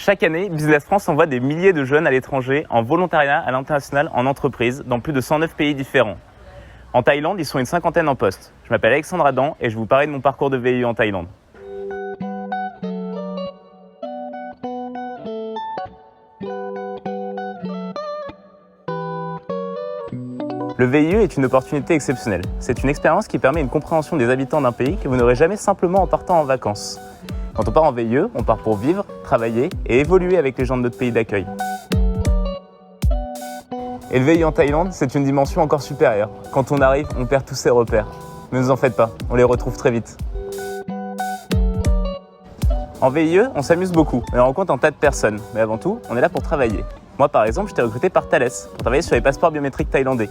Chaque année, Business France envoie des milliers de jeunes à l'étranger, en volontariat, à l'international, en entreprise, dans plus de 109 pays différents. En Thaïlande, ils sont une cinquantaine en poste. Je m'appelle Alexandre Adam et je vais vous parler de mon parcours de VIE en Thaïlande. Le VIE est une opportunité exceptionnelle. C'est une expérience qui permet une compréhension des habitants d'un pays que vous n'aurez jamais simplement en partant en vacances. Quand on part en VIE, on part pour vivre, travailler et évoluer avec les gens de notre pays d'accueil. Et le VIE en Thaïlande, c'est une dimension encore supérieure. Quand on arrive, on perd tous ses repères. Mais ne vous en faites pas, on les retrouve très vite. En VIE, on s'amuse beaucoup, on rencontre un tas de personnes. Mais avant tout, on est là pour travailler. Moi, par exemple, j'étais recruté par Thales pour travailler sur les passeports biométriques thaïlandais.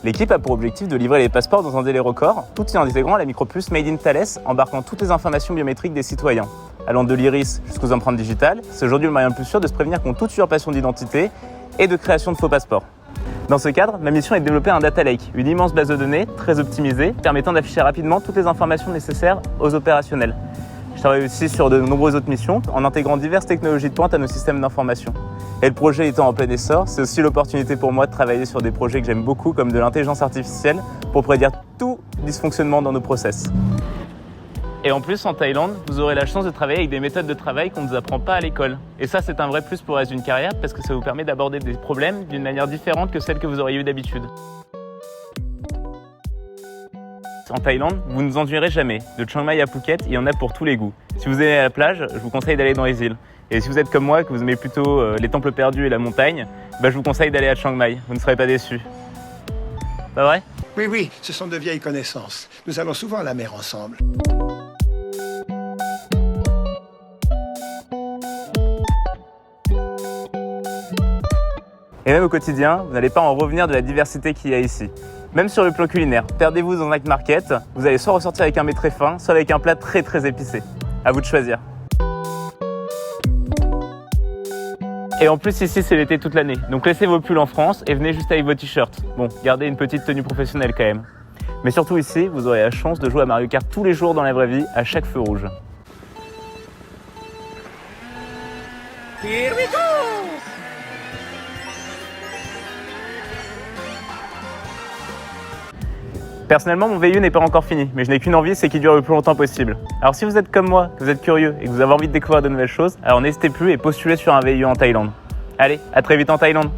L'équipe a pour objectif de livrer les passeports dans un délai record, tout en intégrant la micropuce Made in Thales, embarquant toutes les informations biométriques des citoyens. Allant de l'iris jusqu'aux empreintes digitales, c'est aujourd'hui le moyen le plus sûr de se prévenir contre toute usurpation d'identité et de création de faux passeports. Dans ce cadre, ma mission est de développer un data lake, une immense base de données très optimisée, permettant d'afficher rapidement toutes les informations nécessaires aux opérationnels. Je travaille aussi sur de nombreuses autres missions, en intégrant diverses technologies de pointe à nos systèmes d'information. Et le projet étant en plein essor, c'est aussi l'opportunité pour moi de travailler sur des projets que j'aime beaucoup, comme de l'intelligence artificielle, pour prédire tout dysfonctionnement dans nos process. Et en plus, en Thaïlande, vous aurez la chance de travailler avec des méthodes de travail qu'on ne vous apprend pas à l'école. Et ça, c'est un vrai plus pour le reste d'une carrière, parce que ça vous permet d'aborder des problèmes d'une manière différente que celle que vous auriez eu d'habitude. En Thaïlande, vous ne vous ennuierez jamais. De Chiang Mai à Phuket, il y en a pour tous les goûts. Si vous aimez la plage, je vous conseille d'aller dans les îles. Et si vous êtes comme moi, que vous aimez plutôt les temples perdus et la montagne, je vous conseille d'aller à Chiang Mai. Vous ne serez pas déçus. Pas vrai ? Oui, ce sont de vieilles connaissances. Nous allons souvent à la mer ensemble. Et même au quotidien, vous n'allez pas en revenir de la diversité qu'il y a ici. Même sur le plan culinaire, perdez-vous dans un night market, vous allez soit ressortir avec un mets très fin, soit avec un plat très épicé. À vous de choisir. Et en plus ici c'est l'été toute l'année, donc laissez vos pulls en France et venez juste avec vos t-shirts. Bon, gardez une petite tenue professionnelle quand même. Mais surtout ici, vous aurez la chance de jouer à Mario Kart tous les jours dans la vraie vie, à chaque feu rouge. Here we go! Personnellement, mon VIE n'est pas encore fini, mais je n'ai qu'une envie, c'est qu'il dure le plus longtemps possible. Alors si vous êtes comme moi, que vous êtes curieux et que vous avez envie de découvrir de nouvelles choses, alors n'hésitez plus et postulez sur un VIE en Thaïlande. Allez, à très vite en Thaïlande!